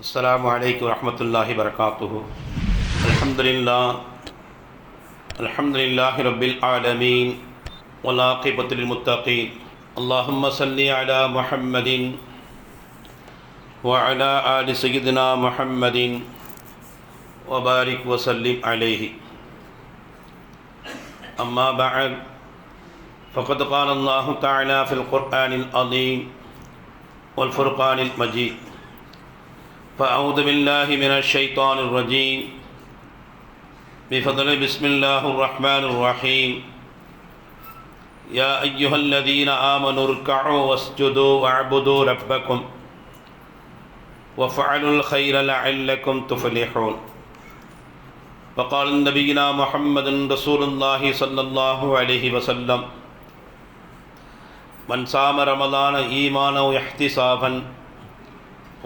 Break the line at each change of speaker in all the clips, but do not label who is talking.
السلام عليكم ورحمة الله وبركاته. الحمد لله رب العالمين والعاقبة للمتقين. اللهم صل على محمد وعلى آل سيدنا محمد وبارك وسلم عليه. أما بعد، فقد قال الله تعالى في القرآن العظيم والفرقان المجيد: فأعوذ بالله من الشيطان الرجيم. بفضل بسم الله الرحمن الرحيم. يا أيها الذين آمنوا اركعوا واسجدوا واعبدوا ربكم وفعلوا الخير لعلكم تفلحون. وقال نبينا محمد رسول الله صلى الله عليه وسلم: من صام رمضان إيمانا واحتسابا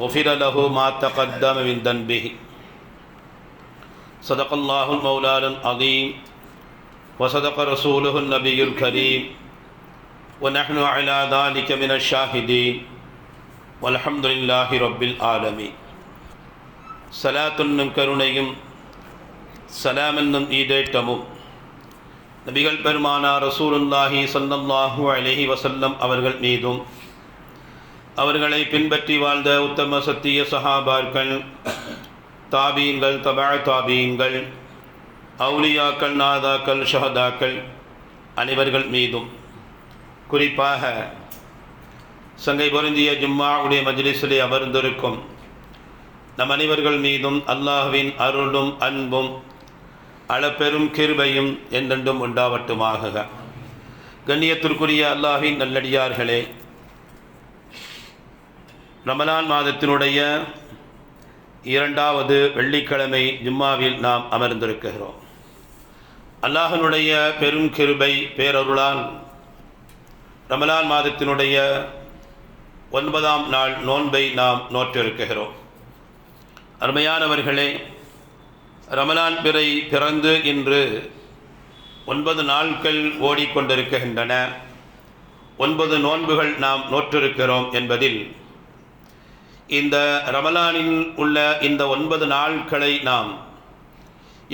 غفر له ما تقدم من ذنبه. صدق الله المولى العظيم وصدق رسوله النبي الكريم ونحن على ذلك من الشاهدين والحمد لله رب العالمين. صلاة கருணையும் சலாம் என்னும் ஈடேற்றமும் நபிகள் பெருமானார் ரசூலுல்லாஹி ஸல்லல்லாஹு அலைஹி வஸல்லம் அவர்கள் மீதும், அவர்களை பின்பற்றி வாழ்ந்த உத்தம சத்திய சஹாபாக்கள், தாபீன்கள், தபா தாபீன்கள், அவுலியாக்கள், நாதாக்கள், ஷஹதாக்கள் அனைவர்கள் மீதும், குறிப்பாக சங்கை பொருந்திய ஜும்மாவுடைய மஜ்லிஸிலே அமர்ந்திருக்கும் நம் அனைவர்கள் மீதும் அல்லாஹ்வின் அருளும் அன்பும் அளப்பெரும் கிருபையும் என்றென்றும் உண்டாவட்டுமாக. கண்ணியத்திற்குரிய அல்லாஹ்வின் நல்லடியார்களே, ரமலான் மாதத்தினுடைய இரண்டாவது வெள்ளிக்கிழமை ஜும்மாவில் நாம் அமர்ந்திருக்கிறோம். அல்லாஹ்வினுடைய பெரும் கிருபை பேரருளால் ரமலான் மாதத்தினுடைய 9ஆம் நாள் நோன்பை நாம் நோற்றிருக்கிறோம். அருமையானவர்களே, ரமலான் பிறை பிறந்து இன்று 9 நாட்கள் ஓடிக்கொண்டிருக்கின்றன. 9 நோன்புகள் நாம் நோற்றிருக்கிறோம் என்பதில் இந்த ரமலானில் உள்ள இந்த 9 நாட்களை நாம்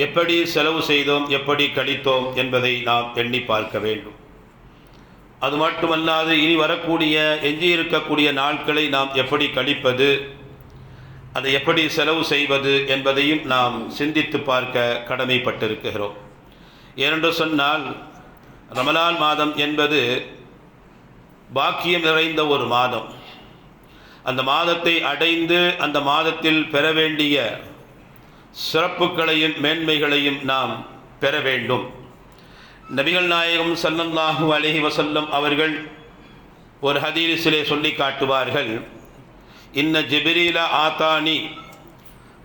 எப்படி செலவு செய்தோம், எப்படி கழித்தோம் என்பதை நாம் எண்ணி பார்க்க வேண்டும். அது மட்டுமல்லாது இனி வரக்கூடிய எஞ்சியிருக்கக்கூடிய நாட்களை நாம் எப்படி கழிப்பது, அதை எப்படி செலவு செய்வது என்பதையும் நாம் சிந்தித்து பார்க்க கடமைப்பட்டிருக்கிறோம். ஏனென்று சொன்னால், ரமலான் மாதம் என்பது பாக்கியம் நிறைந்த ஒரு மாதம். அந்த மாதத்தை அடைந்து அந்த மாதத்தில் பெற வேண்டிய சிறப்புகளையும் மேன்மைகளையும் நாம் பெற வேண்டும். நபிகள் நாயகம் ஸல்லல்லாஹு அலைஹி வஸல்லம் அவர்கள் ஒரு ஹதீஸிலே சொல்லி காட்டுவார்கள்: இன்ன ஜிப்ரீல ஆத்தானி.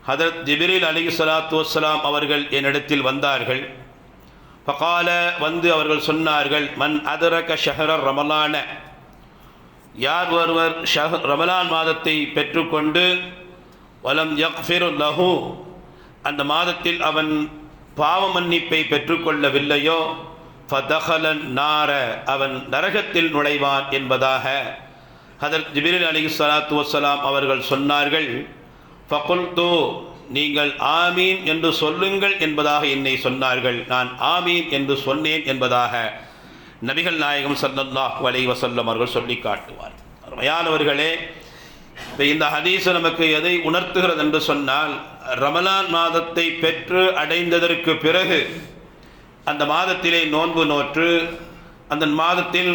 ஹதரத் ஜிப்ரீல் அலைஹிஸ்ஸலாத்து வஸ்ஸலாம் அவர்கள் என்னிடத்தில் வந்தார்கள். ஃபகால, வந்து அவர்கள் சொன்னார்கள்: மன் அதரக ஷஹர ரமலான. யார் ஒருவர் ரமலான் மாதத்தை பெற்றுக்கொண்டு வலம் யக்ஃபிர் லஹு, அந்த மாதத்தில் அவன் பாவ மன்னிப்பை பெற்றுக்கொள்ளவில்லையோ, ஃபதஹலன் நார, அவன் நரகத்தில் நுழைவான் என்பதாக ஹதரத் ஜிப்ரீல் அலைஹிஸ்ஸலாத்து வஸ்ஸலாம் அவர்கள் சொன்னார்கள். ஃபகுல்து, நீங்கள் ஆமீன் என்று சொல்லுங்கள் என்பதாக என்னை சொன்னார்கள். நான் ஆமீன் என்று சொன்னேன் என்பதாக நபிகள் நாயகம் ஸல்லல்லாஹு அலைஹி வஸல்லம் அவர்கள் சொல்லி காட்டுவார். அருமையானவர்களே, இந்த ஹதீஸ் நமக்கு எதை உணர்த்துகிறது என்று சொன்னால், ரமலான் மாதத்தை பெற்று அடைந்ததற்கு பிறகு அந்த மாதத்திலே நோன்பு நோற்று அந்த மாதத்தில்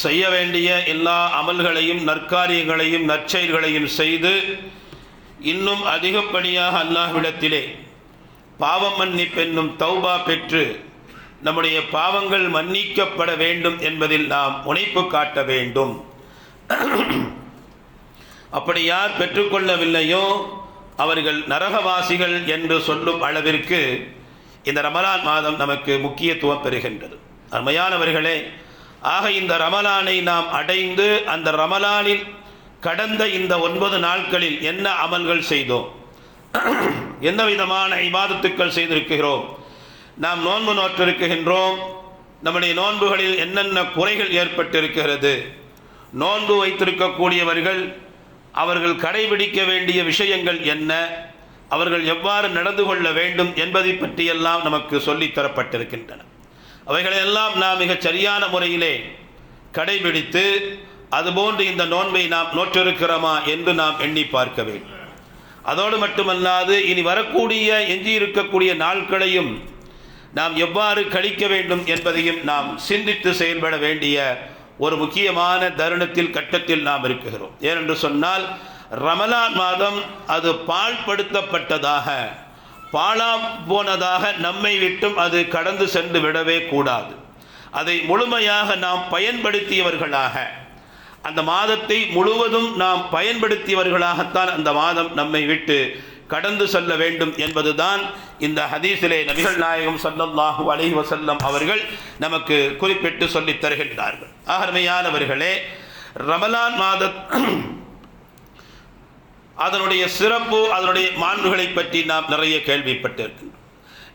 செய்ய வேண்டிய எல்லா அமல்களையும் நற்காரியங்களையும் நற்செயல்களையும் செய்து இன்னும் அதிகப்படியாக அல்லாஹ்விடத்திலே பாவம் மன்னிப்பென்னும் தௌபா பெற்று நம்முடைய பாவங்கள் மன்னிக்கப்பட வேண்டும் என்பதில் நாம் முனைப்பு காட்ட வேண்டும். அப்படி யார் பெற்றுக்கொள்ளவில்லையோ அவர்கள் நரகவாசிகள் என்று சொல்லும் அளவிற்கு இந்த ரமலான் மாதம் நமக்கு முக்கியத்துவம் பெறுகின்றது. அருமையானவர்களே, ஆக இந்த ரமலானை நாம் அடைந்து அந்த ரமலானில் கடந்த இந்த 9 நாட்களில் என்ன அமல்கள் செய்தோம், என்ன விதமான இபாதத்துக்கள் செய்திருக்கிறோம், நாம் நோன்பு நோற்றிருக்கின்றோம், நம்முடைய நோன்புகளில் என்னென்ன குறைகள் ஏற்பட்டிருக்கிறது, நோன்பு வைத்திருக்கக்கூடியவர்கள் அவர்கள் கடைபிடிக்க வேண்டிய விஷயங்கள் என்ன, அவர்கள் எவ்வாறு நடந்து கொள்ள வேண்டும் என்பதை பற்றியெல்லாம் நமக்கு சொல்லித்தரப்பட்டிருக்கின்றன. அவைகளெல்லாம் நாம் மிகச் சரியான முறையிலே கடைபிடித்து அதுபோன்று இந்த நோன்பை நாம் நோற்றிருக்கிறோமா என்று நாம் எண்ணி பார்க்க வேண்டும். அதோடு மட்டுமல்லாது இனி வரக்கூடிய எஞ்சியிருக்கக்கூடிய நாட்களையும் நாம் எவ்வாறு கழிக்க வேண்டும் என்பதையும் நாம் சிந்தித்து செயல்பட வேண்டிய ஒரு முக்கியமான தருணத்தில் கட்டத்தில் நாம் இருக்கிறோம். ஏனென்று சொன்னால் ரமலான் மாதம் அது பாழ்படுத்தப்பட்டதாக, பாழா போனதாக நம்மை விட்டும் அது கடந்து சென்று விடவே கூடாது. அதை முழுமையாக நாம் பயன்படுத்தியவர்களாக, அந்த மாதத்தை முழுவதும் நாம் பயன்படுத்தியவர்களாகத்தான் அந்த மாதம் நம்மை விட்டு கடந்து செல்ல வேண்டும் என்பதுதான் இந்த ஹதீஸிலே நபிகள் நாயகம் ஸல்லல்லாஹு அலைஹி வஸல்லம் அவர்கள் நமக்கு குறிப்பிட்டு சொல்லித் தருகின்றார்கள். அருமையானவர்களே, ரமலான் மாதம் அதனுடைய சிறப்பு, அதனுடைய மாண்புகளை பற்றி நாம் நிறைய கேள்விப்பட்டிருக்கின்றோம்.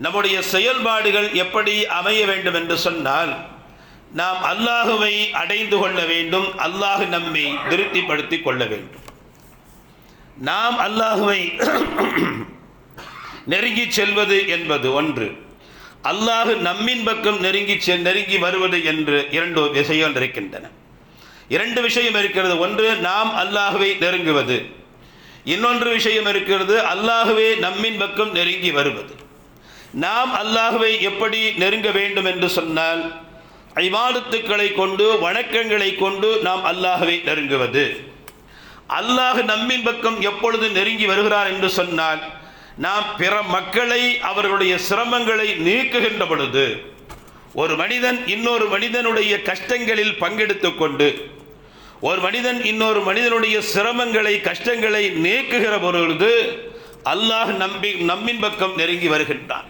நம்முடைய செயல்பாடுகள் எப்படி அமைய வேண்டும் என்று சொன்னால், நாம் அல்லாஹுவை அடைந்து கொள்ள வேண்டும், அல்லாஹ் நம்மை திருப்திப்படுத்திக் கொள்ள வேண்டும். நாம் அல்லாஹுவை நெருங்கி செல்வது என்பது ஒன்று, அல்லாஹ் நம்மின் பக்கம் நெருங்கி வருவது என்று இரண்டு விஷயங்கள் இருக்கின்றன. இரண்டு விஷயம் இருக்கிறது. ஒன்று நாம் அல்லாஹுவை நெருங்குவது, இன்னொன்று விஷயம் இருக்கிறது அல்லாஹுவே நம்மின் பக்கம் நெருங்கி வருவது. நாம் அல்லாஹுவை எப்படி நெருங்க வேண்டும் என்று சொன்னால், இபாதத்துக்களை கொண்டு, வணக்கங்களை கொண்டு நாம் அல்லாஹுவை நெருங்குவது. அல்லாஹ் நம்மின் பக்கம் எப்பொழுது நெருங்கி வருகிறார் என்று சொன்னால், நாம் பிற மக்களை அவர்களுடைய சிரமங்களை நீக்குகின்ற பொழுது, ஒரு மனிதன் இன்னொரு மனிதனுடைய கஷ்டங்களில் பங்கெடுத்து கொண்டு, ஒரு மனிதன் இன்னொரு மனிதனுடைய சிரமங்களை கஷ்டங்களை நீக்குகிற பொழுது அல்லாஹ் நம்மின் பக்கம் நெருங்கி வருகின்றான்.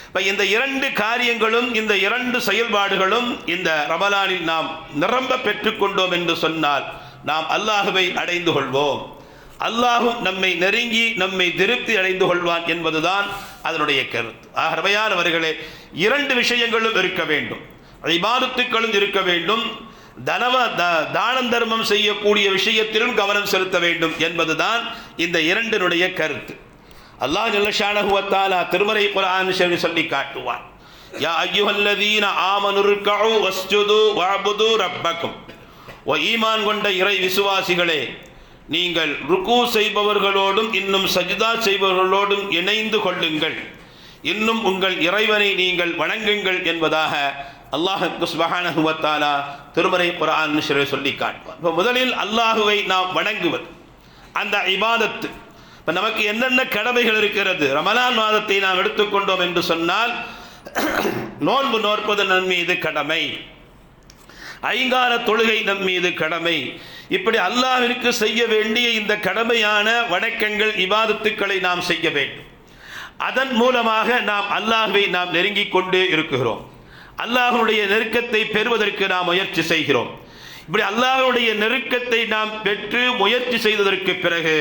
இப்போ இந்த இரண்டு காரியங்களும், இந்த இரண்டு செயல்பாடுகளும் இந்த ரமலானில் நாம் நிரம்ப பெற்றுக்கொண்டோம் என்று சொன்னால் நாம் அல்லாஹுவை அடைந்து கொள்வோம், அல்லாஹும் நம்மை நெருங்கி நம்மை திருப்தி அடைந்து கொள்வான் என்பதுதான் அதனுடைய கருத்து. அருமையானவர்களே, இரண்டு விஷயங்களும் இருக்க வேண்டும். இபாதத்துக்களும் இருக்க வேண்டும், தானம் தர்மம் செய்யக்கூடிய விஷயத்திலும் கவனம் செலுத்த வேண்டும் என்பதுதான் இந்த இரண்டினுடைய கருத்து. அல்லாஹ் ஜல்ல ஷானஹு வ தஆலா திருமறை குர்ஆன் ஷரீஃபில் சொல்லி காட்டுவான், யா அய்யுஹல்லதீன ஆமனு ருக்கஉ வஸ்ஜுது வஅபுது ரப்பக்கும். ஓ ஈமான் கொண்ட இறை விசுவாசிகளே, நீங்கள் ருக்கு செய்பவர்களோடும் இன்னும் சஜ்தா செய்பவர்களோடும் இணைந்து கொள்ளுங்கள், இன்னும் உங்கள் இறைவனை நீங்கள் வணங்குங்கள் என்பதாக அல்லாஹ் சுப்ஹானஹு வ தஆலா திருமறை குர்ஆன் ஷரீஃபில் சொல்லி காட்டுவான். இப்போ முதலில் அல்லாஹுவை நாம் வணங்குவது, அந்த இபாதத்து. இப்போ நமக்கு என்னென்ன கடமைகள் இருக்கிறது? ரமலான் மாதத்தை நாம் எடுத்துக்கொண்டோம் என்று சொன்னால், நோன்பு நோற்பது நம் மீது கடமை, ஐங்கால தொழுகை நம் மீது கடமை. இப்படி அல்லாஹ்விற்கு செய்ய வேண்டிய இந்த கடமையான வணக்கங்கள், இபாதத்துக்களை நாம் செய்ய வேண்டும். அதன் மூலமாக நாம் அல்லாஹ்வை நாம் நெருங்கிக் கொண்டு இருக்கிறோம். அல்லாஹ்வுடைய நெருக்கத்தை பெறுவதற்கு நாம் முயற்சி செய்கிறோம். இப்படி அல்லாஹ்வுடைய நெருக்கத்தை நாம் பெற்று முயற்சி செய்ததற்கு பிறகு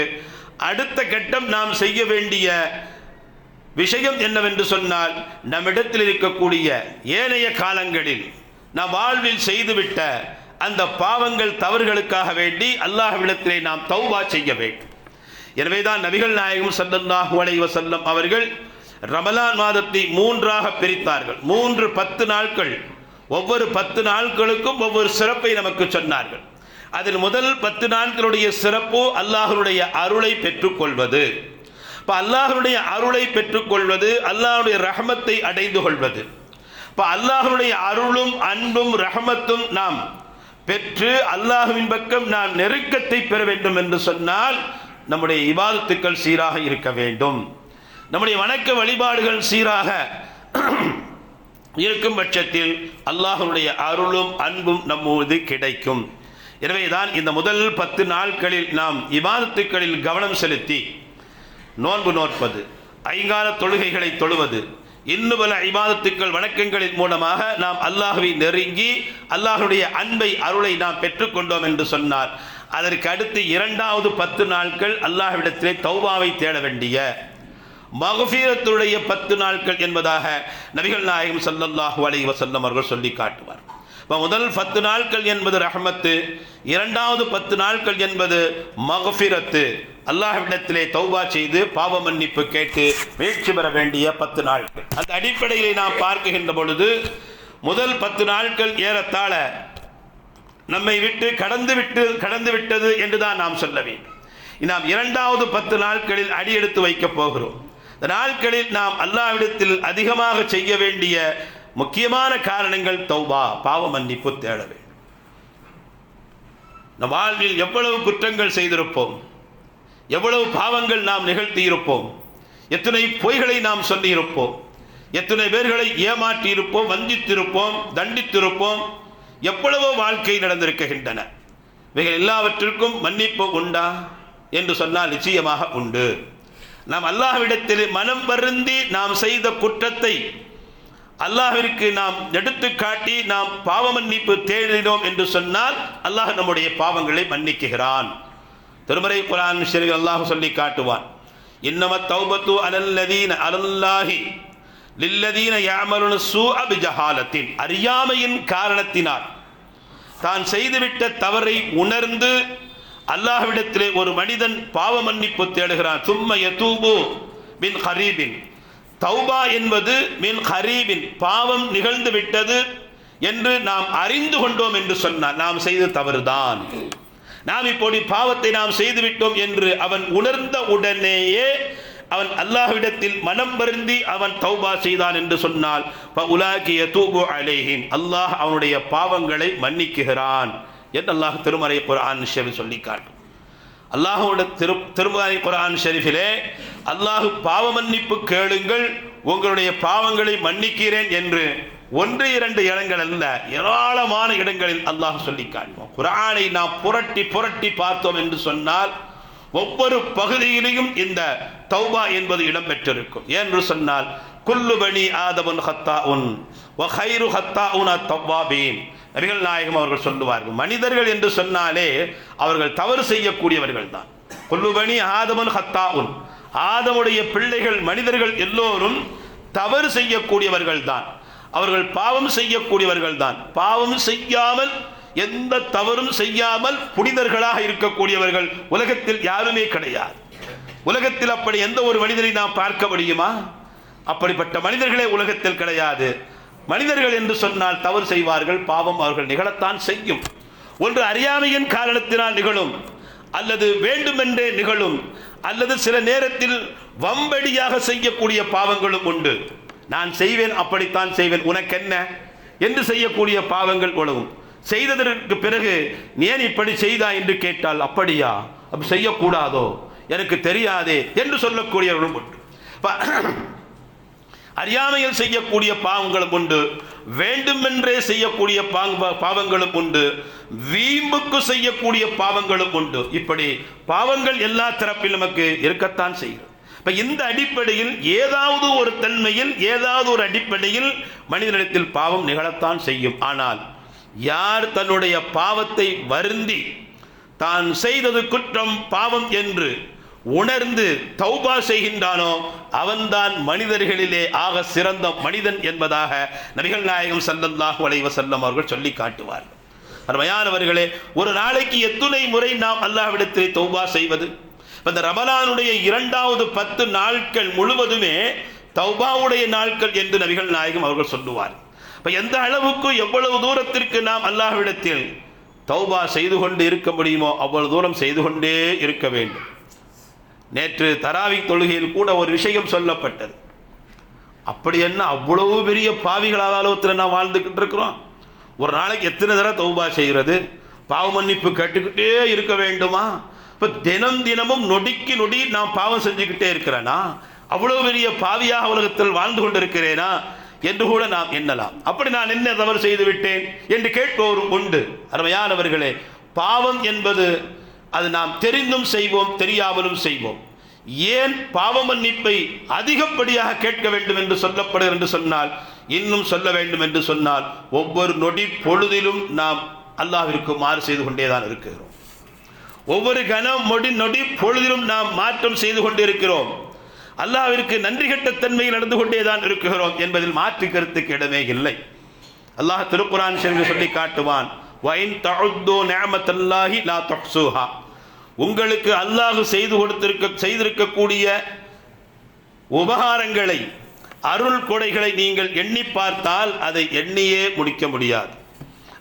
அடுத்த கட்டம் நாம் செய்ய வேண்டிய விஷயம் என்னவென்று சொன்னால், நம்மிடத்தில் இருக்கக்கூடிய ஏனைய காலங்களில் நாம் வாழ்வில் செய்துவிட்ட அந்த பாவங்கள், தவறுகளுக்காக வேண்டி அல்லாஹ்விடத்திலே நாம் தௌபா செய்ய வேண்டும். எனவேதான் நபிகள் நாயகம் ஸல்லல்லாஹு அலைஹி வஸல்லம் அவர்கள் ரமலான் மாதத்தை மூன்றாக பிரித்தார்கள். 10 நாட்கள், ஒவ்வொரு 10 நாட்களுக்கும் ஒவ்வொரு சிறப்பை நமக்கு சொன்னார்கள். அதில் முதல் 10 நாட்களுடைய சிறப்பு அல்லாஹ்வுடைய அருளை பெற்றுக்கொள்வது. இப்போ அல்லாஹ்வுடைய அருளை பெற்றுக்கொள்வது, அல்லாஹ்வுடைய ரஹமத்தை அடைந்து கொள்வது. இப்போ அல்லாஹ்வுடைய அருளும் அன்பும் ரஹமத்தும் நாம் பெற்று அல்லாஹ்வின் பக்கம் நாம் நெருக்கத்தை பெற வேண்டும் என்று சொன்னால், நம்முடைய இபாதத்துக்கள் சீராக இருக்க வேண்டும், நம்முடைய வணக்க வழிபாடுகள் சீராக இருக்கும் பட்சத்தில் அல்லாஹ்வுடைய அருளும் அன்பும் நம்மோடு கிடைக்கும். எனவேதான் இந்த முதல் 10 நாட்களில் நாம் இபாதத்துக்களில் கவனம் செலுத்தி நோன்பு நோற்பது, ஐங்கால தொழுகைகளை தொழுவது, இன்னும் பல இபாதத்துக்கள் வணக்கங்களின் மூலமாக நாம் அல்லாஹ்வை நெருங்கி அல்லாஹ்வுடைய அன்பை அருளை நாம் பெற்றுக்கொண்டோம் என்று சொன்னார். அதற்கு அடுத்து இரண்டாவது 10 நாட்கள் அல்லாஹ்விடத்திலே தௌபாவை தேட வேண்டிய மக்ஃபிரத்துடைய 10 நாட்கள் என்பதாக நபிகள் நாயகம் ஸல்லல்லாஹு அலைஹி வஸல்லம் அவர்கள் சொல்லி காட்டுவார். முதல் 10 நாட்கள் என்பது ரஹ்மத்து, இரண்டாவது 10 நாட்கள் என்பது மக்ஃபிரத்து. அல்லாஹ்விடத்திலே தௌபா செய்து பாவ மன்னிப்பு கேட்டு மீட்சி பெற வேண்டிய 10 நாட்கள். அந்த அடிப்படையில் நாம் பார்க்கின்ற பொழுது முதல் 10 நாட்கள் ஏறத்தாழ நம்மை விட்டு கடந்து விட்டது என்றுதான் நாம் சொல்ல வேண்டும். நாம் இரண்டாவது 10 நாட்களில் அடியெடுத்து வைக்கப் போகிறோம். இந்த நாட்களில் நாம் அல்லாஹ்விடத்தில் அதிகமாக செய்ய வேண்டிய முக்கியமான காரணங்கள் தௌபா, பாவ மன்னிப்பு தேட வேண்டும். நம் வாழ்வில் எவ்வளவு குற்றங்கள் செய்திருப்போம், எவ்வளவு பாவங்கள் நாம் நிகழ்த்தியிருப்போம், எத்தனை பொய்களை நாம் சொல்லியிருப்போம், எத்தனை பேர்களை ஏமாற்றியிருப்போம், வஞ்சித்திருப்போம், தண்டித்திருப்போம், எவ்வளவோ வாழ்க்கை நடந்திருக்கின்றன. இவைகள் எல்லாவற்றிற்கும் மன்னிப்பு உண்டா என்று சொன்னால் நிச்சயமாக உண்டு. நாம் அல்லாஹ்விடத்தில் மனம் வருந்தி நாம் செய்த குற்றத்தை அல்லாஹ்விற்கு நாம் எடுத்து காட்டி நாம் பாவ மன்னிப்பு தேடினோம் என்று சொன்னால் அல்லாஹ் நம்முடைய பாவங்களை மன்னிக்குகிறான். திருமறை குர்ஆன் ஷரீஃபில் அல்லாஹ் சொல்லி காட்டுவான், இன்னமத் தௌபத்து அலல்லதீன அலல்லாஹி லில்லதீன யஅமலுன ஸூஅ பிஜஹாலத்தின். அறியாமையின் காரணத்தினால் தான் செய்துவிட்ட தவறை உணர்ந்து அல்லாஹ்விடத்திலே ஒரு மனிதன் பாவ மன்னிப்பு தேடுகிறான். சும்ம யதூபு மின் கரீபின். தௌபா என்பது மின் கரீபின், பாவம் நிகழ்ந்து விட்டது என்று நாம் அறிந்து கொண்டோம் என்று சொன்னார். நாம் செய்த தவறுதான், நாம் இப்போது பாவத்தை நாம் செய்துவிட்டோம் என்று அவன் உணர்ந்த உடனேயே அவன் அல்லாஹ்விடத்தில் மனம் வருந்தி அவன் தௌபா செய்தான் என்று சொன்னால் ஃபஉலாகி யதூபு அலைஹிம், அல்லாஹ் அவனுடைய பாவங்களை மன்னிக்குகிறான் என்று அல்லாஹ் திருமறை குர்ஆன் ஷரீஃபில் சொல்லி காட்டும். அல்லாஹ்வுடைய திருமறை குர்ஆன் ஷரீஃபிலே அல்லாஹ் பாவ மன்னிப்பு கேளுங்கள், உங்களுடைய பாவங்களை மன்னிக்கிறேன் என்று 1-2 இடங்கள் அல்ல, ஏராளமான இடங்களில் அல்லாஹ் சொல்லி காட்டுவோம். குர்ஆனை நாம் புரட்டி புரட்டி பார்த்தோம் என்று சொன்னால் ஒவ்வொரு பகுதியிலையும் இந்த தௌபா என்பது இடம்பெற்றிருக்கும். என்று சொன்னால் குல்லு பனி ஆதமுன் ஹத்தாஉன் வ கைரு ஹத்தாஉன் அத்தவ்வாபீன். நபிகள் நாயகம் அவர்கள் சொல்லுவார்கள், மனிதர்கள் என்று சொன்னாலே அவர்கள் தவறு செய்யக்கூடியவர்கள் தான். குல்லு பனி ஆதமுன் ஹத்தாஉன், ஆதமுடைய பிள்ளைகள் மனிதர்கள் எல்லோரும் தவறு செய்யக்கூடியவர்கள் தான், அவர்கள் பாவம் செய்யக்கூடியவர்கள் தான். பாவம் செய்யாமல் எந்த தவறும் செய்யாமல் புனிதர்களாக இருக்கக்கூடியவர்கள் உலகத்தில் யாருமே கிடையாது. உலகத்தில் அப்படி எந்த ஒரு மனிதனை நாம் பார்க்க முடியுமா? அப்படிப்பட்ட மனிதர்களே உலகத்தில் கிடையாது. மனிதர்கள் என்று சொன்னால் தவறு செய்வார்கள், பாவம் அவர்கள் நிகழத்தான் செய்யும். ஒன்று அறியாமையின் காரணத்தினால் நிகழும், அல்லது வேண்டுமென்றே நிகழும், அல்லது சில நேரத்தில் வம்படியாக செய்யக்கூடிய பாவங்களும் உண்டு. நான் செய்வேன், அப்படித்தான் செய்வேன், உனக்கென்ன என்று செய்யக்கூடிய பாவங்கள் உலகும். செய்ததற்கு பிறகு நீ ஏன் இப்படி செய்தா என்று கேட்டால், அப்படியா, அப்படி செய்யக்கூடாதோ, எனக்கு தெரியாதே என்று சொல்லக்கூடியவர்களும் உண்டு. அறியாமையில் செய்யக்கூடிய பாவங்களும் உண்டு, வேண்டுமென்றே செய்யக்கூடிய பாவங்களும் உண்டு, வீம்புக்கு செய்யக்கூடிய பாவங்களும் உண்டு. இப்படி பாவங்கள் எல்லா தரப்பில் நமக்கு இருக்கத்தான் செய்யும். இப்ப இந்த அடிப்படையில் ஏதாவது ஒரு தன்மையில் ஏதாவது ஒரு அடிப்படையில் மனிதனிடத்தில் பாவம் நிகழத்தான் செய்யும். ஆனால் யார் தன்னுடைய பாவத்தை வருந்தி தான் செய்தது குற்றம் பாவம் என்று உணர்ந்து தௌபா செய்கின்றானோ அவன்தான் மனிதர்களிலே ஆக சிறந்த மனிதன் என்பதாக நபிகள் நாயகம் ஸல்லல்லாஹு அலைஹி வஸல்லம் அவர்கள் சொல்லி காட்டுவார்கள். அருமையானவர்களே, ஒரு நாளைக்கு எத்தனை முறை நாம் அல்லாஹ்விடத்தில் தௌபா செய்வது? இந்த ரமலானுடைய 2வது 10 நாட்கள் முழுவதுமே தௌபாவுடைய நாட்கள் என்று நபிகள் நாயகம் அவர்கள் சொல்லுவார். இப்ப எந்த அளவுக்கு எவ்வளவு தூரத்திற்கு நாம் அல்லாஹ்விடத்தில் தௌபா செய்து கொண்டு இருக்க முடியுமோ அவ்வளவு தூரம் செய்து கொண்டே இருக்க வேண்டும். நேற்று தராவி தொழுகையில் கூட ஒரு விஷயம் சொல்லப்பட்டது. அப்படி என்ன அவ்வளவு பெரிய பாவிகளாக ஆலோசத்தில் நாம் வாழ்ந்துக்கிட்டு இருக்கிறோம்? ஒரு நாளைக்கு எத்தனை தடவை தௌபா செய்கிறது? பாவ மன்னிப்பு கேட்டுக்கிட்டே இருக்க வேண்டுமா? இப்போ தினம் தினமும் நொடிக்கு நொடி நாம் பாவம் செஞ்சுக்கிட்டே இருக்கிறேனா? அவ்வளவு பெரிய பாவியாக உலகத்தில் வாழ்ந்து கொண்டிருக்கிறேனா என்று கூட நாம் எண்ணலாம். அப்படி நான் என்ன தவறு செய்து விட்டேன் என்று கேட்பவரும் உண்டு. அருமையானவர்களே, பாவம் என்பது அது நாம் தெரிந்தும் செய்வோம், தெரியாமலும் செய்வோம். ஏன் பாவ மன்னிப்பை அதிகப்படியாக கேட்க வேண்டும் என்று சொல்லப்படுகிறது என்று சொன்னால், இன்னும் சொல்ல வேண்டும் என்று சொன்னால், ஒவ்வொரு நொடி பொழுதிலும் நாம் அல்லாஹ்விற்கு மாறு செய்து கொண்டேதான் இருக்கிறோம். ஒவ்வொரு கணம் நொடி பொழுதிலும் நாம் மாற்றம் செய்து கொண்டே இருக்கிறோம். அல்லாஹ்விற்கு நன்றி கெட்ட தன்மையில் நடந்து கொண்டேதான் இருக்கிறோம் என்பதில் மாற்று கருத்துக்கு இடமே இல்லை. அல்லாஹ் திருக்குர்ஆன் ஷரீஃபில் சொல்லி காட்டுவான், வஇன் தஉது நிஅமத்தல்லாஹி லா துஹ்ஸூஹா. உங்களுக்கு அல்லாஹ் செய்திருக்கக்கூடிய உபகாரங்களை, அருள் கொடைகளை நீங்கள் எண்ணி பார்த்தால் அதை எண்ணியே முடிக்க முடியாது,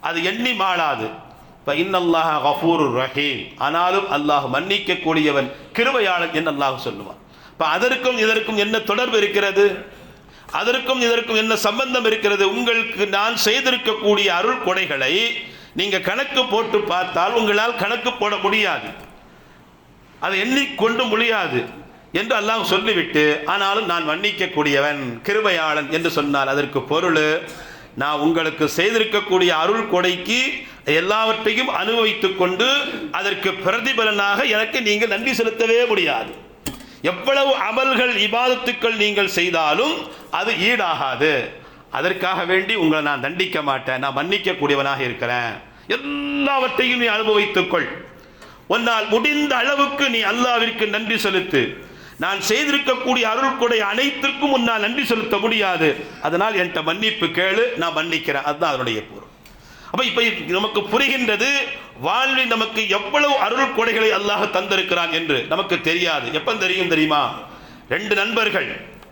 அது எண்ணி மாளாது. இன்னல்லாஹ கஃபூருர் ரஹீம். ஆனாலும் அல்லாஹ் மன்னிக்க கூடியவன், கிருபையாளன் என்று அல்லாஹ் சொல்லுவான். அதற்கும் இதற்கும் என்ன தொடர்பு இருக்கிறது? அதற்கும் இதற்கும் என்ன சம்பந்தம் இருக்கிறது? உங்களுக்கு நான் செய்திருக்கக்கூடிய அருள் கொடைகளை நீங்க கணக்கு போட்டு பார்த்தால் உங்களால் கணக்கு போட முடியாது, அதை எண்ணிக்கொண்டு முடியாது என்று அல்லாஹ் சொல்லிவிட்டு, ஆனாலும் நான் மன்னிக்க கூடியவன், கிருபையாளன் என்று சொன்னால் அதற்கு பொருள், நான் உங்களுக்கு செய்திருக்கக்கூடிய அருள் கொடைக்கு எல்லாவற்றையும் அனுபவித்துக் கொண்டு அதற்கு பிரதிபலனாக எனக்கு நீங்கள் நன்றி செலுத்தவே முடியாது. எவ்வளவு அமல்கள், இபாதத்துக்கள் நீங்கள் செய்தாலும் அது ஈடாகாது. அதற்காக வேண்டி உங்களை நான் தண்டிக்க மாட்டேன், நான் மன்னிக்க கூடியவனாக இருக்கிறேன். எல்லாவற்றையும் நீ அனுபவித்துக்கொள். உன்னால் முடிந்த அளவுக்கு நீ அல்லாஹ்விற்கு நன்றி செலுத்து. நான் செய்திருக்கக்கூடிய அருள் கொடை அனைத்திற்கும் உன்னால் நன்றி செலுத்த முடியாது, அதனால் என்கிட்ட மன்னிப்பு கேளு, நான் மன்னிக்கிறேன். அதுதான் அதனுடைய பொருள். அப்ப இப்ப நமக்கு புரிகின்றது, வாழ்வில் நமக்கு எவ்வளவு அருள் கொடைகளை அல்லாஹ் தந்திருக்கிறான் என்று நமக்கு தெரியாது. எப்ப தெரியும் தெரியுமா? ரெண்டு நண்பர்கள்,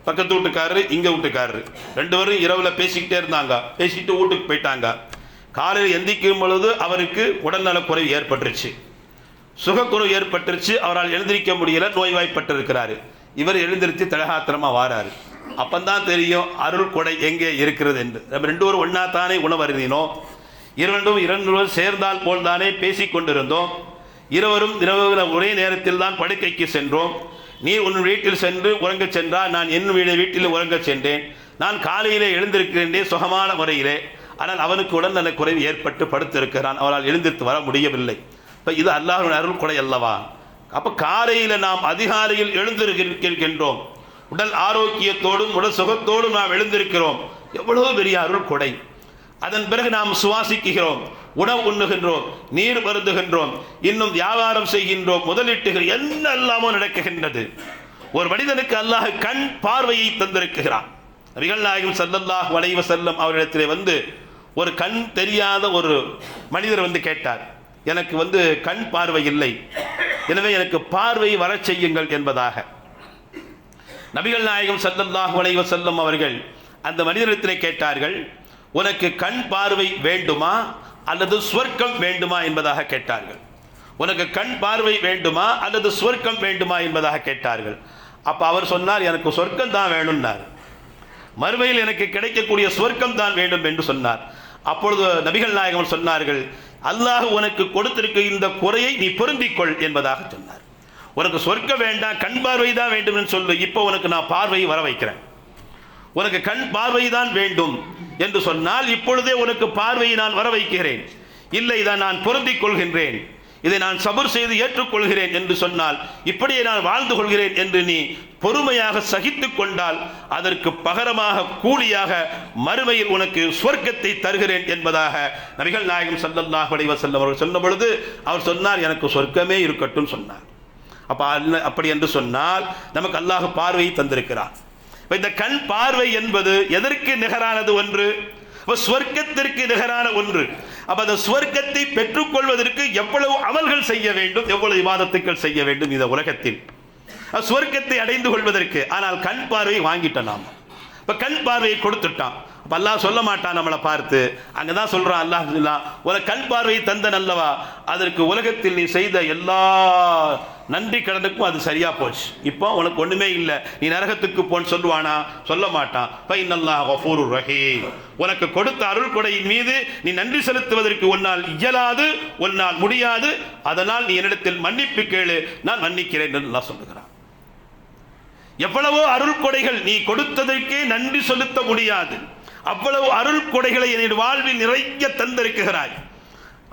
பக்கத்து வீட்டுக்காரரு, இங்க வீட்டுக்காரரு, ரெண்டு பேரும் இரவுல பேசிக்கிட்டே இருந்தாங்க. பேசிட்டு வீட்டுக்கு போயிட்டாங்க. காலையில் எந்திக்கும் பொழுது அவருக்கு உடல்நலக் குறைவு ஏற்பட்டுருச்சு, சுகக்குறைவு ஏற்பட்டுருச்சு. அவரால் எழுந்திருக்க முடியல, நோய்வாய்ப்பட்டிருக்கிறாரு. இவர் எழுந்திருச்சு தலகாத்திரமா வாராரு. அப்பந்தான் தெரியும் அருள் கொடை எங்கே இருக்கிறது என்று. நம்ம ரெண்டு பேரும் ஒன்னா தானே உணவு அருந்தினோம், இரண்டும் சேர்ந்தால் போல் தானே பேசிக் கொண்டிருந்தோம். இருவரும் ஒரே நேரத்தில் தான் படுக்கைக்கு சென்றோம். நீ உன் வீட்டில் சென்று உறங்க சென்றால், நான் என் வீட்டில் உறங்க சென்றேன். நான் காலையிலே எழுந்திருக்கிறேன் சுகமான முறையிலே. ஆனால் அவனுக்கு உடல்நலக் குறைவு ஏற்பட்டு படுத்திருக்கிறான், அவரால் எழுந்திருத்து வர முடியவில்லை. இப்போ இது அல்லாஹ்வின் அருள் கொடை அல்லவா? அப்போ காலையில் நாம் அதிகாலையில் எழுந்திருக்கின்றோம், உடல் ஆரோக்கியத்தோடும் உடல் சுகத்தோடும் நாம் எழுந்திருக்கிறோம், எவ்வளவு பெரிய அருள் கொடை. அதன் பிறகு நாம் சுவாசிக்கிறோம், உணவு உண்ணுகின்றோம், நீர் பருந்துகின்றோம், இன்னும் வியாபாரம் செய்கின்றோம், முதலீட்டுகள் என்னெல்லாமோ நடக்குகின்றது. ஒரு மனிதனுக்கு அல்லாஹ் கண் பார்வையை தந்திருக்கிறான். நபிகள் நாயகம் ஸல்லல்லாஹு அலைஹி வஸல்லம் அவரிடத்திலே வந்து ஒரு கண் தெரியாத ஒரு மனிதர் வந்து கேட்டார், எனக்கு கண் பார்வை இல்லை, எனவே எனக்கு பார்வை வர செய்யுங்கள் என்பதாக. நபிகள் நாயகம் ஸல்லல்லாஹு அலைஹி வஸல்லம் அவர்கள் அந்த மனிதரிடத்திலே கேட்டார்கள், உனக்கு கண் பார்வை வேண்டுமா அல்லது சுவர்க்கம் வேண்டுமா என்பதாக கேட்டார்கள். உனக்கு கண் பார்வை வேண்டுமா அல்லது சுவர்க்கம் வேண்டுமா என்பதாக கேட்டார்கள். அப்ப அவர் சொன்னார், எனக்கு சொர்க்கம் தான் வேணும்னார். மறுமையில் எனக்கு கிடைக்கக்கூடிய சுவர்க்கம் தான் வேண்டும் என்று சொன்னார். அப்பொழுது நபிகள் நாயகம் சொன்னார்கள், அல்லாஹ் உனக்கு கொடுத்திருக்க இந்த குறையை நீ பொருந்திக்கொள் என்பதாக சொன்னார். உனக்கு சொர்க்கம் வேண்டாம், கண் பார்வை தான் வேண்டும் என்று சொல்லு, இப்போ உனக்கு நான் பார்வையை வர வைக்கிறேன். உனக்கு கண் பார்வை தான் வேண்டும் என்று சொன்னால் இப்பொழுதே உனக்கு பார்வையை நான் வர வைக்கிறேன். இல்லை, இதை நான் பொருந்திக் கொள்கின்றேன், இதை நான் சபர் செய்து ஏற்றுக்கொள்கிறேன் என்று சொன்னால், இப்படியே நான் வாழ்ந்து கொள்கிறேன் என்று நீ பொறுமையாக சகித்துக் கொண்டால் அதற்கு பகரமாக கூலியாக மறுமையில் உனக்கு சொர்க்கத்தை தருகிறேன் என்பதாக நபிகள் நாயகம் ஸல்லல்லாஹு அலைஹி வஸல்லம் அவர்கள் சொன்ன பொழுது அவர் சொன்னார், எனக்கு சொர்க்கமே இருக்கட்டும் சொன்னார். அப்படி என்று சொன்னால் நமக்கு அல்லாஹ் பார்வையை தந்திருக்கிறார். இந்த கண் பார்வை என்பது எதற்கு நிகரானது? ஒன்று, ஸ்வர்க்கத்திற்கு நிகரான ஒன்று. அப்ப அந்த ஸ்வர்க்கத்தை பெற்றுக்கொள்வதற்கு எவ்வளவு அமல்கள் செய்ய வேண்டும், எவ்வளவு இபாதத்துக்கள் செய்ய வேண்டும் இந்த உலகத்தில் ஸ்வர்க்கத்தை அடைந்து கொள்வதற்கு. ஆனால் கண் பார்வை வாங்கிட்டோம் நாம. இப்ப கண் பார்வையை கொடுத்துட்டான். அப்ப அல்லாஹ் சொல்ல மாட்டான் நம்மளை பார்த்து, அங்கதான் சொல்றான் அல்லாஹ், உனக்கு கண் பார்வையை தந்த நல்லவா, அதற்கு உலகத்தில் நீ செய்த எல்லா நன்றி கடனுக்கும் அது சரியா போச்சு, இப்போ உனக்கு ஒண்ணுமே இல்லை, நீ நரகத்துக்கு போன்னு சொல்லுவானா? சொல்ல மாட்டான். ஃபைனல்லாஹ் கஃபூருர் ரஹீம். உனக்கு கொடுத்த அருள் கொடையின் மீது நீ நன்றி செலுத்துவதற்கு உன்னால் இயலாது, உன்னால் முடியாது, அதனால் நீ என்னிடத்தில் மன்னிப்பு கேளு, நான் மன்னிக்கிறேன் என்று அல்லாஹ் சொல்லுகிறான். எவ்வளவோ அருள் கொடைகள் நீ கொடுத்ததற்கே நன்றி செலுத்த முடியாது, அவ்வளவு அருள் கொடைகளை என் வாழ்வில் நிறைய தந்திருக்கிறாய்,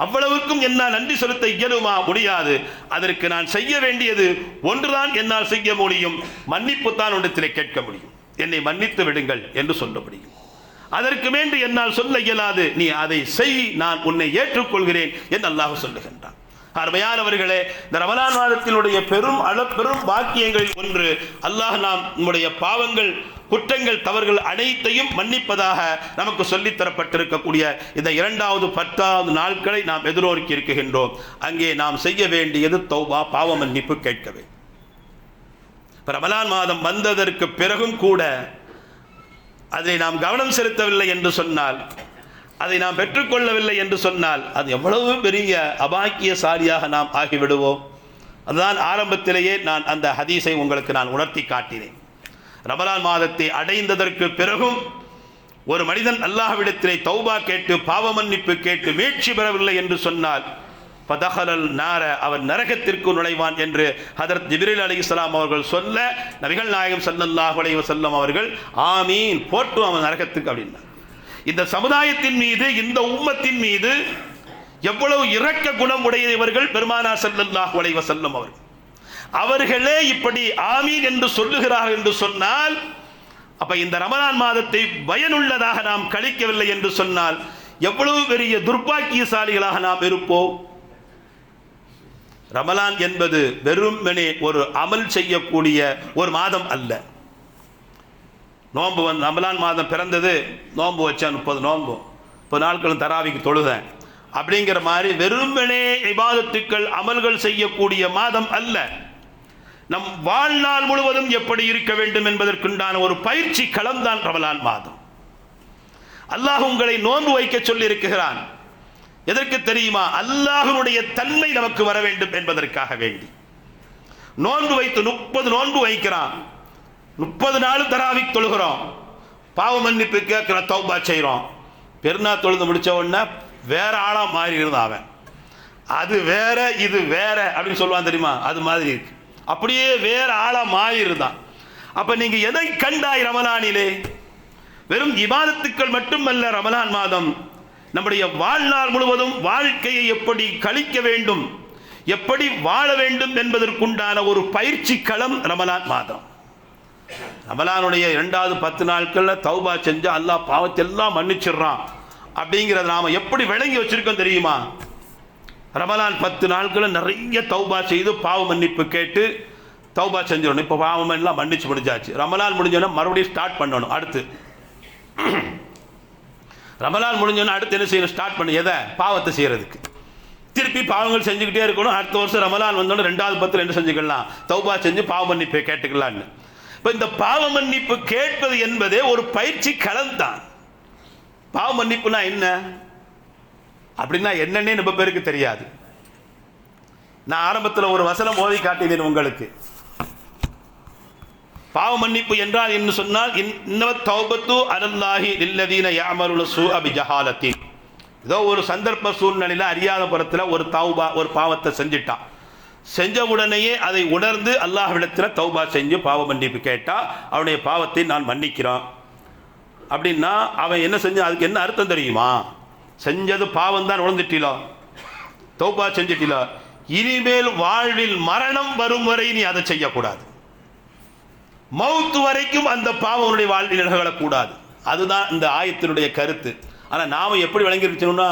அவ்வளவுக்கும் என்னால் நன்றி செலுத்த இயலுமா? முடியாது. அதற்கு நான் செய்ய வேண்டியது ஒன்றுதான் என்னால் செய்ய முடியும், மன்னிப்பு தான் ஒன்றத்திலே கேட்க முடியும், என்னை மன்னித்து விடுங்கள் என்று சொல்ல முடியும். அதற்கு மேன்று என்னால் சொல்ல இயலாது, நீ அதை செய், நான் உன்னை ஏற்றுக்கொள்கிறேன் என்று அல்லாஹ் சொல்லுகின்றான். அருமையானவர்களே, இந்த ரமலான் மாதத்தினுடைய பெரும் பாக்கியங்களில் ஒன்று, அல்லாஹ் நம்முடைய பாவங்கள், குற்றங்கள், தவறுகள் அனைத்தையும் மன்னிப்பதாக நமக்கு சொல்லித் தரப்பட்டிருக்கக்கூடிய இந்த 2வது 10வது நாட்களை நாம் எதிர்நோக்கி இருக்கின்றோம். அங்கே நாம் செய்ய வேண்டியது தௌபா, பாவ மன்னிப்பு கேட்கவே. ரமலான் மாதம் வந்ததற்கு பிறகும் கூட அதை நாம் கவனம் செலுத்தவில்லை என்று சொன்னால், அதை நாம் பெற்றுக்கொள்ளவில்லை என்று சொன்னால், அது எவ்வளவு பெரிய அபாக்கியசாலியாக நாம் ஆகிவிடுவோம். அதுதான் ஆரம்பத்திலேயே நான் அந்த ஹதீஸை உங்களுக்கு நான் உணர்த்தி காட்டினேன். ரமலான் மாதத்தை அடைந்ததற்கு பிறகும் ஒரு மனிதன் அல்லாஹ்விடத்திலே தௌபா கேட்டு பாவ மன்னிப்பு கேட்டு மீட்சி பெறவில்லை என்று சொன்னால், பதஹலல் நார, அவன் நரகத்திற்கு நுழைவான் என்று ஹதரத் ஜிப்ரீல் அலைஹிஸ்ஸலாம் அவர்கள் சொல்ல, நபிகள் நாயகம் ஸல்லல்லாஹு அலைஹி வஸல்லம் அவர்கள் ஆமீன் போட்டு அவன் நரகத்துக்கு அப்படின்னார். இந்த சமுதாயத்தின் மீது, இந்த உம்மத்தின் மீது எவ்வளவு இரக்க குணம் உடையவர்கள் பெருமானார் ஸல்லல்லாஹு அலைஹி வஸல்லம் அவர்களே இப்படி ஆமீன் என்று சொல்லுகிறார்கள் என்று சொன்னால், அப்ப இந்த ரமலான் மாதத்தை பயனுள்ளதாக நாம் கழிக்கவில்லை என்று சொன்னால் எவ்வளவு பெரிய துர்பாக்கியசாலிகளாக நாம் இருப்போம். ரமலான் என்பது வெறுமனே ஒரு அமல் செய்யக்கூடிய ஒரு மாதம் அல்ல. நோன்பு ரமலான் மாதம் பிறந்தது, நோன்பு வச்சேன் 30 நோன்பு, 30 நாட்களும் தராவிக்கு தொழுதேன் அப்படிங்கிற மாதிரி வெறுமனே இபாதத்துக்கள், அமல்கள் செய்யக்கூடிய மாதம் அல்ல. நம் வாழ்நாள் முழுவதும் எப்படி இருக்க வேண்டும் என்பதற்குண்டான ஒரு பயிற்சி களம்தான் ரமலான் மாதம். அல்லாஹ் உங்களை நோன்பு வைக்க சொல்லி இருக்கிறான். எதற்கு தெரியுமா? அல்லாஹ்வுடைய தன்மை நமக்கு வர வேண்டும் என்பதற்காக வேண்டி. நோன்பு வைத்து 30 நோன்பு வைக்கிறான், 30 நாள் தராவிக் தொழுகிறோம், பாவ மன்னிப்பு கேட்கிற தௌபா செய்கிறோம். பெருநாள் தொழுது முடிச்ச உடனே வேற ஆளா மாறி இருந்தான் அவன். அது வேற இது வேற அப்படின்னு சொல்லுவான் தெரியுமா? அது மாதிரி இருக்கு. அப்படியே வேற ஆளா மாறி இருந்தான். அப்ப நீங்க எதை கண்டாய் ரமலானிலே? வெறும் இபாதத்துக்கள் மட்டுமல்ல. ரமலான் மாதம் நம்முடைய வாழ்நாள் முழுவதும் வாழ்க்கையை எப்படி கழிக்க வேண்டும், எப்படி வாழ வேண்டும் என்பதற்குண்டான ஒரு பயிற்சி களம் ரமலான் மாதம். ரமலானுடைய 2வது 10 நாட்கள்ல தௌபா செஞ்சு அல்லாஹ் பாவத்தை எல்லாம் மன்னிச்சிடுறான் அப்படிங்கிறத நாம எப்படி விளங்கி வச்சிருக்கோம் தெரியுமா? ரமலான் 10 நாட்கள் நிறைய தௌபா செய்து பாவ மன்னிப்பு கேட்டு தௌபா செஞ்சிடணும். இப்போ பாவம் எல்லாம் மன்னிச்சு முடிஞ்சாச்சு. ரமலான் முடிஞ்சோன்னா மறுபடியும் ஸ்டார்ட் பண்ணணும். அடுத்து ரமலான் முடிஞ்சோன்னா அடுத்து என்ன செய்யணும்? ஸ்டார்ட் பண்ணி எதை? பாவத்தை செய்யறதுக்கு. திருப்பி பாவங்கள் செஞ்சுக்கிட்டே இருக்கணும். அடுத்த வருஷம் ரமலான் வந்தோன்னு 2வது 10 என்ன செஞ்சுக்கலாம்? தௌபா செஞ்சு பாவ மன்னிப்பை கேட்டுக்கலான்னு. இப்போ இந்த பாவ மன்னிப்பு கேட்பது என்பதே ஒரு பயிற்சி களம் தான். பாவ மன்னிப்புனா என்ன அப்படின்னா என்னன்னே நம்ம பேருக்கு தெரியாது. நான் ஆரம்பத்தில் ஒரு வசனம் ஓதி காட்டினேன் உங்களுக்கு. பாவ மன்னிப்பு என்றால் என்ன சொன்னால், இன்னவத் தௌபத்து அலல்லாஹி லில்லதீன யஅமலுன ஸூஅ பிஜஹாலத்தின். ஏதோ ஒரு சந்தர்ப்ப சூழ்நிலையில் அறியாத புறத்தில் ஒரு தௌபா, ஒரு பாவத்தை செஞ்சிட்டான். செஞ்ச உடனேயே அதை உணர்ந்து அல்லாஹ்விடத்தில் தௌபா செஞ்சு பாவ மன்னிப்பு கேட்டால் அவனுடைய பாவத்தை நான் மன்னிக்கிறான் அப்படின்னா அவன் என்ன செஞ்ச, அதுக்கு என்ன அர்த்தம் தெரியுமா? செஞ்சது பாவம் தான், உணர்ந்துட்டீலோ, தௌபா செஞ்சிட்டீலோ, இனிமேல் வாழ்வில் மரணம் வரும் வரை நீ அதை செய்யக்கூடாது. மௌத்து வரைக்கும் அந்த பாவம் உன்னுடைய வாழ்வில் நிகழக்கூடாது. அதுதான் இந்த ஆயத்தினுடைய கருத்து. ஆனால் நாம் எப்படி விளங்கிருச்சோம்னா,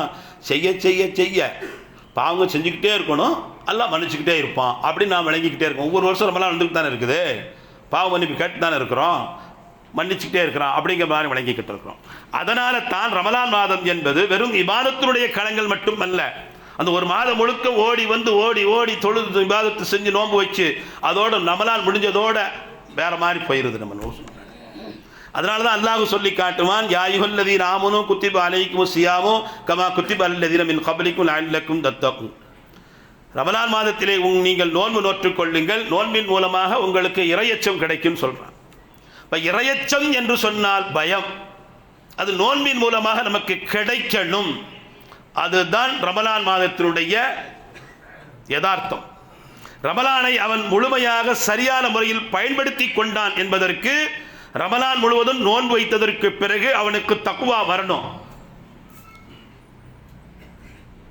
செய்ய செய்ய செய்ய பாவம் செஞ்சுக்கிட்டே இருக்கணும், எல்லாம் மன்னிச்சுக்கிட்டே இருப்பான் அப்படின்னு நாம் விளங்கிக்கிட்டே இருக்கோம். ஒவ்வொரு வருஷம் நம்மளாம் வந்துட்டு தானே இருக்குது, பாவ மன்னிப்பு கேட்டு தானே இருக்கிறோம், மன்னிச்சுக்கிட்டே இருக்கிறான் அப்படிங்கிற மாதிரி விளங்கிக்கிட்டு இருக்கிறோம். அதனால தான் ரமலான் மாதம் என்பது வெறும் இபாதத்தினுடைய களங்கள் மட்டுமல்ல. அந்த ஒரு மாதம் முழுக்க ஓடி வந்து ஓடி ஓடி தொழுது இபாதத்து செஞ்சு நோன்பு வச்சு அதோட ரமலான் முடிஞ்சதோட வேற மாதிரி போயிருது நம்ம. அதனால தான் அல்லாஹ் சொல்லி காட்டுவான், யா அய்யுஹல்லதீன ஆமனூ குத்திப அலைக்குமுஸ் ஸியாமு கமா குத்திப அல்லதீன மின் கப்லிக்கும் லஅல்லக்கும் தத்தகூன். ரமலான் மாதத்திலே நீங்கள் நோன்பு நோற்றுக் கொள்ளுங்கள், நோன்பின் மூலமாக உங்களுக்கு இறையச்சம் கிடைக்கும் சொல்றான். இப்போ இறையச்சம் என்று சொன்னால் பயம், அது நோன்பின் மூலமாக நமக்கு கிடைக்கணும். அதுதான் ரமலான் மாதத்தினுடைய யதார்த்தம். ரமலானை அவன் முழுமையாக சரியான முறையில் பயன்படுத்தி கொண்டான் என்பதற்கு ரமலான் முழுவதும் நோன்பு வைத்ததற்கு பிறகு அவனுக்கு தக்வா வரணும்.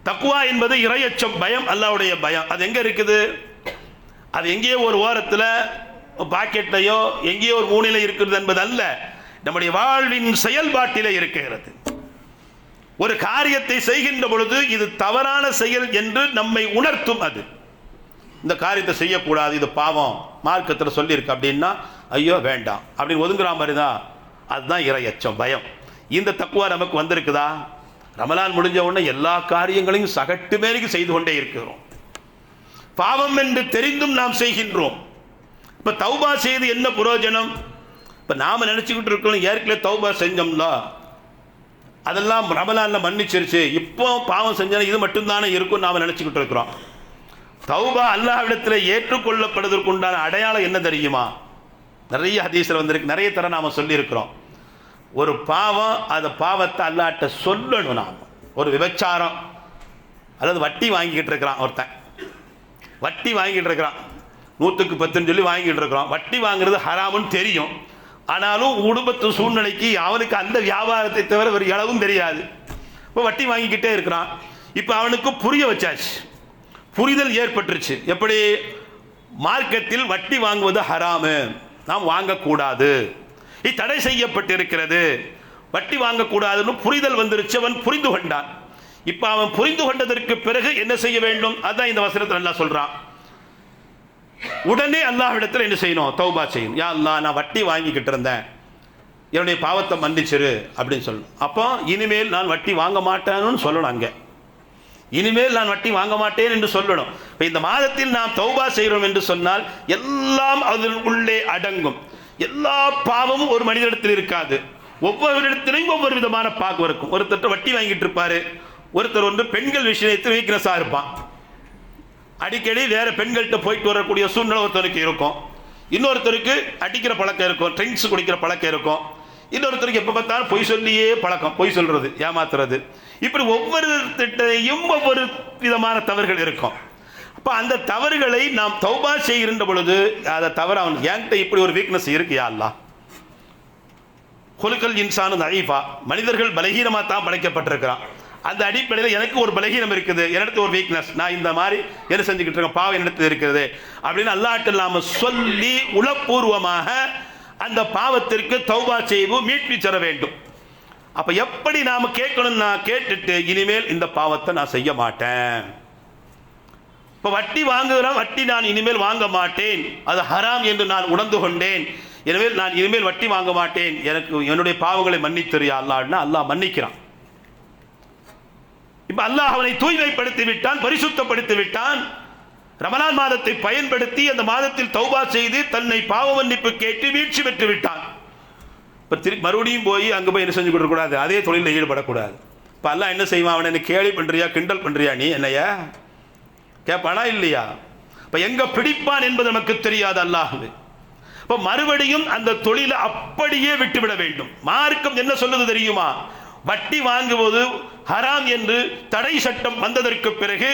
தக்வா என்பது இறையச்சம், பயம், அல்லாஹ்வுடைய பயம். அது எங்க இருக்குது? அது எங்கேயோ ஒரு ஓரத்தில் பாக்கெட்லையோ எங்கேயோ ஒரு மூலையில் இருக்கிறது என்பது அல்ல, நம்முடைய வாழ்வின் செயல்பாட்டிலே இருக்கிறது. ஒரு காரியத்தை செய்கின்ற பொழுது இது தவறான செயல் என்று நம்மை உணர்த்தும். அது இந்த காரியத்தை செய்யக்கூடாது, இது பாவம், மார்க்கத்தில் சொல்லியிருக்கு அப்படின்னா ஐயோ வேண்டாம் அப்படின்னு ஒதுங்குற மாதிரி தான். அதுதான் இறையச்சம், பயம். இந்த தக்குவா நமக்கு வந்திருக்குதா? ரமலான் முடிஞ்ச உடனே எல்லா காரியங்களையும் சகட்டு மேலுக்கு செய்து கொண்டே இருக்கிறோம். பாவம் என்று தெரிந்தும் நாம் செய்கின்றோம். இப்போ தௌபா செய்து என்ன பிரயோஜனம்? இப்போ நாம் நினச்சிக்கிட்டு இருக்கோம் ஏற்கனவே தௌபா செஞ்சோம்ல, அதெல்லாம் ரமலானில் மன்னிச்சிருச்சு, இப்போ பாவம் செஞ்சோன்னா இது மட்டும்தானே இருக்கும் நாம் நினச்சிக்கிட்டு இருக்கிறோம். தௌபா அல்லாஹ்விடத்தில் ஏற்றுக்கொள்ளப்படுவதற்கு உண்டான அடையாளம் என்ன தெரியுமா? நிறைய ஹதீஸில் வந்திருக்கு, நிறைய தர நாம் சொல்லியிருக்கிறோம். ஒரு பாவம், அந்த பாவத்தை அல்லாஹ்ட்ட சொல்லணும். நாம் ஒரு விபச்சாரம் அல்லது வட்டி வாங்கிக்கிட்டு இருக்கிறான், ஒருத்தன் வட்டி வாங்கிட்டு இருக்கிறான், 100க்கு 10 சொல்லி வாங்கிட்டு இருக்கிறான். வட்டி வாங்குறது ஹராமுன்னு தெரியும், ஆனாலும் குடும்பத்து சூழ்நிலைக்கு அவனுக்கு அந்த வியாபாரத்தை தவிர வேறு அளவும் தெரியாது. இப்போ வட்டி வாங்கிக்கிட்டே இருக்கிறான். இப்போ அவனுக்கு புரிய வச்சாச்சு, புரிதல் ஏற்பட்டுருச்சு. எப்படி? மார்க்கத்தில் வட்டி வாங்குவது ஹராமு, நாம் வாங்கக்கூடாது, இது தடை செய்யப்பட்டிருக்கிறது, வட்டி வாங்கக்கூடாதுன்னு புரிதல் வந்துருச்சு. அவன் புரிந்து கொண்டான். இப்போ அவன் புரிந்து கொண்டதற்கு பிறகு என்ன செய்ய வேண்டும்? அதான் இந்த வசனத்தில் அல்லாஹ் சொல்றான். உடனே அல்லாஹ்விடத்தில் என்ன செய்யணும்? தௌபா செய்யணும். யா அல்லாஹ், நான் வட்டி வாங்கிக்கிட்டு இருந்தேன், என்னுடைய பாவத்தை மன்னிச்சிரு அப்படின்னு சொல்லணும். அப்போ இனிமேல் நான் வட்டி வாங்க மாட்டேன்னு சொல்லணும். அங்கே இனிமேல் நான் வட்டி வாங்க மாட்டேன் என்று சொல்லணும். இப்போ இந்த மாதத்தில் நாம் தௌபா செய்கிறோம் என்று சொன்னால் எல்லாம் அதன் உள்ளே அடங்கும். எல்லா பாவமும் ஒரு மனிதனிடத்தில் இருக்காது. ஒவ்வொரு இடத்திலையும் ஒவ்வொரு விதமான பாவம் இருக்கும். ஒருத்தர் வட்டி வாங்கிட்டு இருப்பாரு, ஒருத்தர் பெண்கள் விஷயத்தில் வீக்னஸாக இருப்பான், அடிக்கடி வேற பெண்கள்கிட்ட போயிட்டு வரக்கூடிய சூழ்நிலை ஒருத்தருக்கு இருக்கும். இன்னொருத்தருக்கு அடிக்கிற பழக்கம் இருக்கும், ட்ரிங்க்ஸ் குடிக்கிற பழக்கம் இருக்கும். இன்னொருத்தருக்கு எப்போ பார்த்தாலும் பொய் சொல்லியே பழக்கம், பொய் சொல்றது, ஏமாத்துறது. இப்படி ஒவ்வொரு திட்டையும் ஒவ்வொரு விதமான தவறுகள் இருக்கும். அப்போ அந்த தவறுகளை நாம் தௌபா செய்கின்ற பொழுது அதை தவிர அவன் என்கிட்ட இப்படி ஒரு வீக்னஸ் இருக்கு, யா அல்லாஹ், குலுக்கல் இன்சானு தஈஃபா, மனிதர்கள் பலகீனமாக தான் படைக்கப்பட்டிருக்கிறான். அந்த அடிப்படையில் எனக்கு ஒரு பலகீனம் இருக்குது, என்னிடத்து ஒரு வீக்னஸ், நான் இந்த மாதிரி என்ன செஞ்சுக்கிட்டு இருக்கேன், பாவம் என்னிடத்து இருக்கிறது அப்படின்னு அல்லாஹ்ட்ட நாம சொல்லி உளப்பூர்வமாக அந்த பாவத்திற்கு தௌபா செய்வோம், மீட்பு தர வேண்டும். அப்ப எப்படி நாம கேட்கணும்? நான் கேட்டுட்டு இனிமேல் இந்த பாவத்தை நான் செய்ய மாட்டேன். இப்ப வட்டி வாங்குகிறேன், வட்டி நான் இனிமேல் வாங்க மாட்டேன், அது ஹராம் என்று நான் உணர்ந்து கொண்டேன், எனவே நான் இனிமேல் வட்டி வாங்க மாட்டேன், எனக்கு என்னுடைய பாவங்களை மன்னித்தறியா அல்லாஹ்னா அல்லாஹ் மன்னிக்கிறான். இப்ப அல்லாஹ் அவனை தூய்மைப்படுத்தி விட்டான், பரிசுத்தப்படுத்தி விட்டான். ரமலான் மாதத்தை பயன்படுத்தி அந்த மாதத்தில் தௌபா செய்து தன்னை பாவ மன்னிப்பு கேட்டு வீழ்ச்சி பெற்று விட்டான். இப்ப திருப்பி மறுபடியும் போய் அங்க போய் என்ன செஞ்சு கொடுக்கக்கூடாது, அதே தொழிலில் ஈடுபடக்கூடாது. இப்ப அல்லாஹ் என்ன செய்வான்? அவனை என்ன கேலி பண்றியா, கிண்டல் பண்றியா, நீ என்னையா கேட்பானா இல்லையா? இப்ப எங்க பிடிப்பான் என்பது நமக்கு தெரியாது அல்லாஹ். இப்ப மறுபடியும் அந்த தொழிலை அப்படியே விட்டுவிட வேண்டும். மார்க்கம் என்ன சொல்லுது தெரியுமா? வட்டி வாங்குவது ஹராம் என்று தடை சட்டம் வந்ததற்கு பிறகு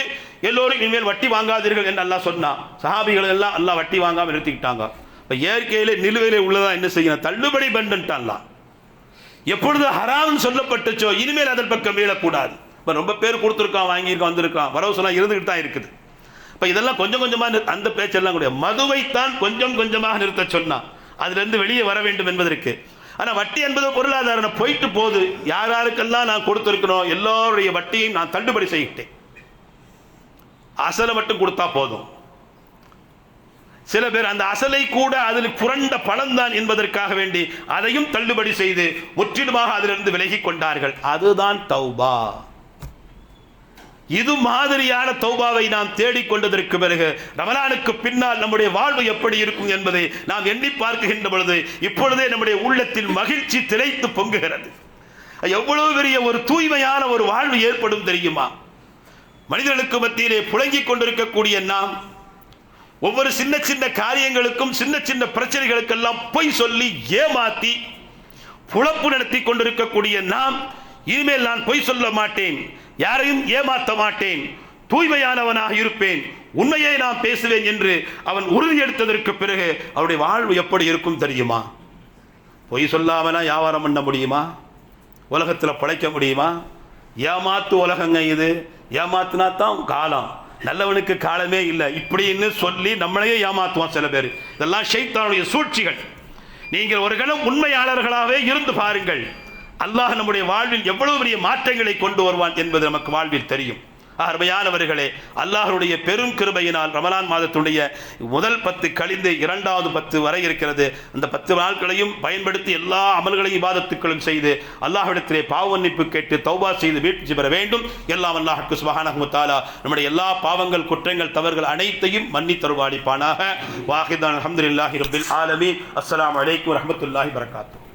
எல்லோரும் இனிமேல் வட்டி வாங்காதீர்கள் என்று அல்லாஹ் சொன்னான். சஹாபிகள் எல்லாம் அல்லாஹ் வட்டி வாங்காம நிறுத்திக்கிட்டாங்க. இப்ப இயற்கையிலே நிலுவையிலே உள்ளதா என்ன செய்யணும்? தள்ளுபடி பண்ணிட்டான்லாம். எப்பொழுது ஹராம் சொல்லப்பட்டுச்சோ இனிமேல் அதன் பக்கம் மீளக்கூடாது. இப்ப ரொம்ப பேர் கொடுத்துருக்கான், வாங்கியிருக்கான், வந்திருக்கான், வரவு சொல்லாம் இருந்துகிட்டு தான் இருக்குது. இப்ப இதெல்லாம் கொஞ்சம் கொஞ்சமா அந்த பேச்செல்லாம் கூட மதுவைத்தான் கொஞ்சம் கொஞ்சமாக நிறுத்த சொன்னா, அதுல இருந்து வெளியே வர வேண்டும் என்பதற்கு. ஆனா வட்டி என்பது பொருளாதாரம் போயிட்டு போகுது. யாருக்கெல்லாம் நான் கொடுத்திருக்கணும் எல்லோருடைய வட்டியையும் நான் தள்ளுபடி செய்யிட்டேன், அசலை மட்டும் கொடுத்தா போதும். சில பேர் அந்த அசலை கூட அதில் புரண்ட பணம் தான் என்பதற்காக வேண்டி அதையும் தள்ளுபடி செய்து முற்றிலுமாக அதிலிருந்து விலகி கொண்டார்கள். அதுதான் தௌபா. இது மாதிரியான தௌபாவை நாம் தேடிக்கொண்டதற்கு பிறகு ரமலானுக்கு பின்னால் நம்முடைய வாழ்வு எப்படி இருக்கும் என்பதை நாம் எண்ணி பார்க்கின்ற பொழுது இப்பொழுதே நம்முடைய உள்ளத்தில் மகிழ்ச்சி திளைத்து பொங்குகிறது. எவ்வளவு பெரிய ஒரு தூய்மையான ஒரு வாழ்வு ஏற்படும் தெரியுமா? மனிதர்களுக்கு மத்தியிலே புழங்கிக் கொண்டிருக்கக்கூடிய நாம் ஒவ்வொரு சின்ன சின்ன காரியங்களுக்கும் சின்ன சின்ன பிரச்சனைகளுக்கெல்லாம் பொய் சொல்லி ஏமாத்தி புழப்பு நடத்தி கொண்டிருக்கக்கூடிய நாம் இனிமேல் நான் பொய் சொல்ல மாட்டேன், யாரையும் ஏமாற்ற மாட்டேன், தூய்மையானவனாக இருப்பேன், உண்மையை நான் பேசுவேன் என்று அவன் உறுதி எடுத்ததற்கு பிறகு அவருடைய வாழ்வு எப்படி இருக்கும் தெரியுமா? பொய் சொல்லாமனா வியாபாரம் பண்ண முடியுமா? உலகத்தில் பழைக்க முடியுமா? ஏமாத்து உலகங்க இது. ஏமாத்துனா தான் காலம், நல்லவனுக்கு காலமே இல்லை இப்படின்னு சொல்லி நம்மளையே ஏமாத்துவான் சில பேர். இதெல்லாம் ஷைத்தானுடைய சூழ்ச்சிகள். நீங்கள் ஒரு கணம் உண்மையாளர்களாகவே இருந்து பாருங்கள், அல்லாஹ் நம்முடைய வாழ்வில் எவ்வளவு பெரிய மாற்றங்களை கொண்டு வருவான் என்பது நமக்கு வாழ்வில் தெரியும். அருமையானவர்களே, அல்லாஹ்வுடைய பெரும் கிருபையினால் ரமலான் மாதத்துடைய முதல் 10 கழிந்து 2வது 10 வரை இருக்கிறது. அந்த 10 நாட்களையும் பயன்படுத்தி எல்லா அமல்களையும் இபாதத்துக்களும் செய்து அல்லாஹ்விடத்திலே பாவ மன்னிப்பு கேட்டு தௌபா செய்து வீழ்ச்சி பெற வேண்டும். எல்லாம் அல்லாஹ்வுக்கு சுப்ஹானஹு வ தஆலா நம்முடைய எல்லா பாவங்கள், குற்றங்கள், தவறுகள் அனைத்தையும் மன்னித்தருள்வானாக. வாஹிதான் அல்ஹம்துலில்லாஹி ரப்பில் ஆலமீன். அஸ்ஸலாமு அலைக்கும் வரஹ்மத்துல்லாஹி வபரகாத்துஹு.